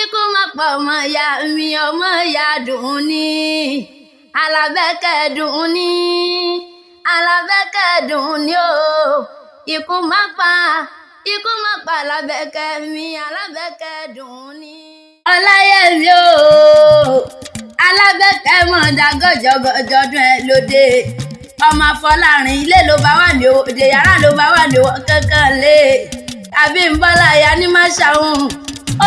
kíkú má pa ọmọ ìyá mi ọmọ ìyá dùn ní alábẹ́kẹ́ dùn ní alábẹ́kẹ́ dùn ní o ikú má pa alábẹ́kẹ́ mi alábẹ́kẹ́ dùn ní. ọláyẹmí o alábẹ́kẹ́ mọ̀ dá gọ́jọ́gọ́jọ́dún ẹ lóde ọmọ Afọlárin ilé ló bá wà ní òde yàrá ló bá wà ní kankan lé Abímbọ́lá ya ní má ṣàwọn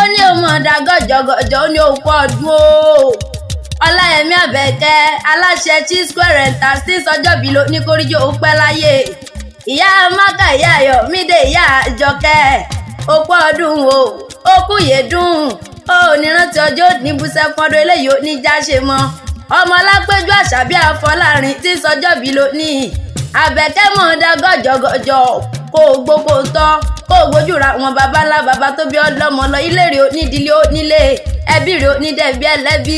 ó ní ọmọ dá gọ́jọ́gọ́jọ́ ó ní òkú ọdún o. ọláyẹmí àbẹ̀kẹ́ aláṣẹ Chi Square Rental sí sọjọ́bí ló ní kóríjó ó pẹ́ láyé ìyá mákà ìyá Ayọ̀mídé ìyá Àjọkẹ́ òkú ọdún o òkú yèdùn ó nírántí ọjọ́ níbùsẹ̀ fọdún eléyìí ó ní jáṣe mọ́ ọmọ Lápéjú Àṣàbí Afọlárin tí sọjọ́bí ló ní àbẹ̀kẹ́ mọ̀ dá gọ́jọ́gọ́jọ́ kó gbogbo tọ́ kó gbójúra wọn bàbá ńlá bàbá tó bí ọlọ́mọ lọ ilé rẹ̀ onídìílé onílé ẹbí rẹ̀ onídẹ̀bí ẹlẹ́bí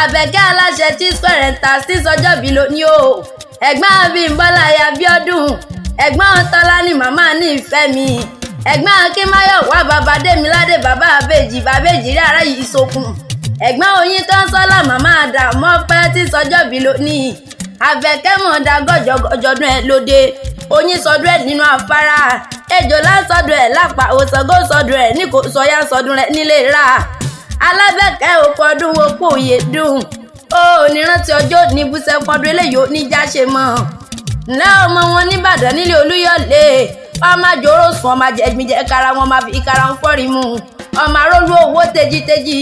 àbẹ̀kẹ́ aláṣẹ Chi Square Rental sí sọjọ́bí ló ní o ẹ̀gbọ́n Abímbọ́lá ya Bíọ́dún ẹ̀gbọ́n Tọ́lá ní màmá ní ìfẹ́ mi ẹ̀gbọ́n Akínmáyọ̀ wá bàbá Démiládé bàbá àbèjì rí ara yìí sókun ẹ̀gbọ́n Oyin tán sọ́lá màmá àdàmọ́ pẹ́ tí sọjọ́bí ló ní àbẹ̀kẹ́ mọ̀ dá gọ́jọ́gọ́jọ́dún ẹ lóde Oyin sọdún ẹ nínú afárá ejò lásọdún ẹ lápá òṣogbo sọdún ẹ ní kò sọyá sọdún rẹ nílé rà alábẹ́kẹ́ òkú ọdún wo kú òye dùn ó nírántí ọjọ́ níbùsẹ̀ fọdún eléyìí ó ní jáṣe mọ́ ńlẹ́ ọmọ wọn nìbàdàn nílé Olúyọ̀lé ọmọ àjòrò sùn ọmọ àjẹgbìnjẹ kára wọn máa fi ìkara ń fọ́rí mu ọmọ arólú owó tejiteji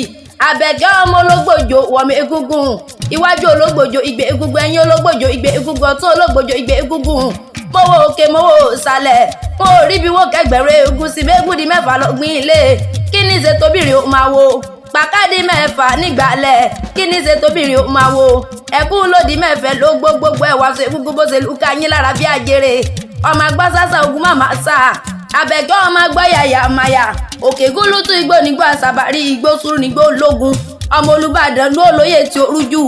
àbẹ̀kẹ́ ọmọ ológbòjò wọ̀mọ̀ egúngún iwájú ológbòjò ìgbé egúngún ẹ̀yìn ológbòjò ìgbé egúngún ọ̀tún ológbòjò ìgbé egúngún mọ́wọ́ òkè mọ́wọ́ òsàlẹ̀ mo rí bí wọ́n kẹgbẹ̀rún egun sí bẹ́gùn di mẹ́fà lọ́gbìn ilé kí ní ṣe tóbìnrin ó máa wo pàkádì mẹ́fà nígbàlẹ̀ kí ní ṣe tóbìnrin ó máa wo ẹkún lòdì mẹ́fẹ́ ló gbogbo ẹ̀wà ṣe egúngún bó ṣe lù ká yín lára bí àjèrè ọmọ agbọ́ sásà ogun màmá sà àbẹ̀kẹ́ ọmọ agbọ́ yàyà màyà òkè gúlútù igbó nígbó àṣàbàrí igbó sùúrù nígbó ológun ọmọ Olúbàdàn ló olóyè tí ó rújú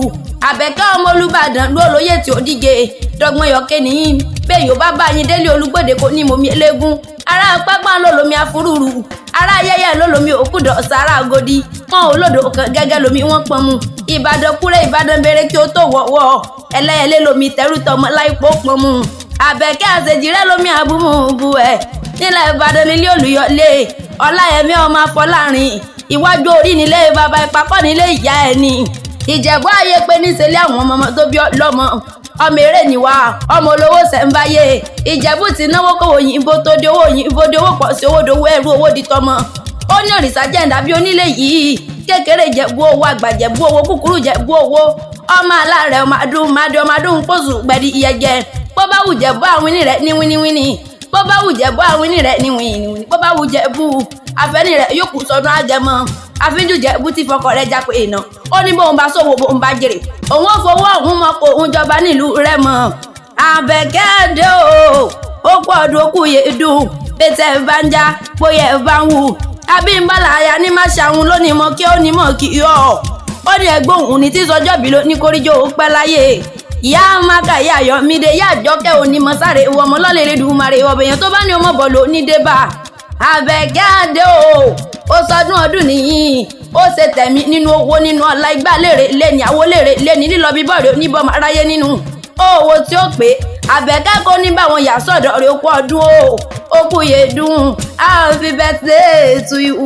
àbẹ̀kẹ́ ọmọ Olúbàdàn ló olóyè tí ó díje dọ́gbọ́n yọkẹ́ nìyí bẹ́ẹ̀ yóò bá yín délé Olúgbòde kò ní mọ̀mí eléégún ará pápá lólómi afúrúrú ará ayẹyẹ lólómi òkúdọ̀ sára Agodi wọn ò lòdò kan gẹ́gẹ́ lomi wọn pọn mu Ìbàdàn kúrẹ́ Ìbàdàn bẹ̀rẹ̀ kí ó tó wọ̀wọ́ ẹlẹ́yẹlé lomi tẹ̀rù tọmọ láìpọ̀ pọn mu àbẹ̀kẹ́ àṣejìrẹ́ lomi àbúmọ̀bù ẹ̀ nílẹ̀ Ìbàdàn nílé Olúyọ̀lé ọláyẹmí ọmọ Afọlárin iwájú orí nílé bàbá ìpapọ̀ nílé ìyá ẹ̀ ni Ìjẹ̀bú Ayépe níṣẹ́lẹ̀ àwọn ọmọ tó bí ọlọ́mọ ọmọ eré níwá ọmọ olówó sẹ́ńbáyé Ìjẹ̀bú ti náwó kówó yìnbó tó di owó yìnbó di owó pọ̀ sí owó dowó ẹrú owó di tọmọ ó ní òrìṣà jẹ́ǹdà bí onílé yìí kékeré Ìjẹ̀bú owó àgbà Ìjẹ̀bú owó kúkúrú Ìjẹ̀bú owó ọmọ aláàrẹ ọmọ adùn pọ̀sù gbẹ̀dì ìyẹ̀jẹ̀ bó bá wù Ìjẹ̀bú àwọn rẹ̀ ní wíníwíní bó bá wù Ìjẹ̀bú àwọn rẹ̀ ní wíníwíní bó bá wù Ìjẹ̀bú afẹ́ni rẹ̀ yóò kù sọdún àjẹmọ́ àfínjú Ìjẹ̀bú tí fọkọ rẹ̀ jápé iná ó ní bóun bá sówó bóun bá jèrè òun ò fowó ọ̀hún mọ́ kó òun jọba nílùú rẹ̀ mọ́ àbẹ̀kẹ́ dé ó pọ̀ ọdún ó kù yé dùn pété bá ń já bóyá bá ń wù Abímbọ́lá aya ní má ṣàwọn lónìí mọ́ kí ó ní mọ́ kí yọ ó ní ẹgbẹ́ òun ní tí sọjọ́bí ló ní kóríjó ó pẹ́ láyé ìyá máka ìyá Ayọ̀mídé ìyá Àjọkẹ́ òní mọ́ sáré ìwọ ọmọ lọ́lẹ̀rẹ̀ dùmarè ọbẹ̀yàn tó bá ní ọmọ bọ̀ ló ní débà àbẹ̀kẹ́ dé ó sọdún ọdún nìyí ó ṣe tẹ̀mí nínú owó nínú ọlá igbá lèrè lẹ́ni àwo lèrè lẹ́ni lílọ bíbọ̀ rẹ̀ oníbọ̀mọ̀ aráyé nínú owó tí ó pé àbẹ̀kẹ́ kó ní báwọn yà sọ̀dọ̀ rẹ̀ ó kú ọdún ó kú yé dùn happy birthday to you.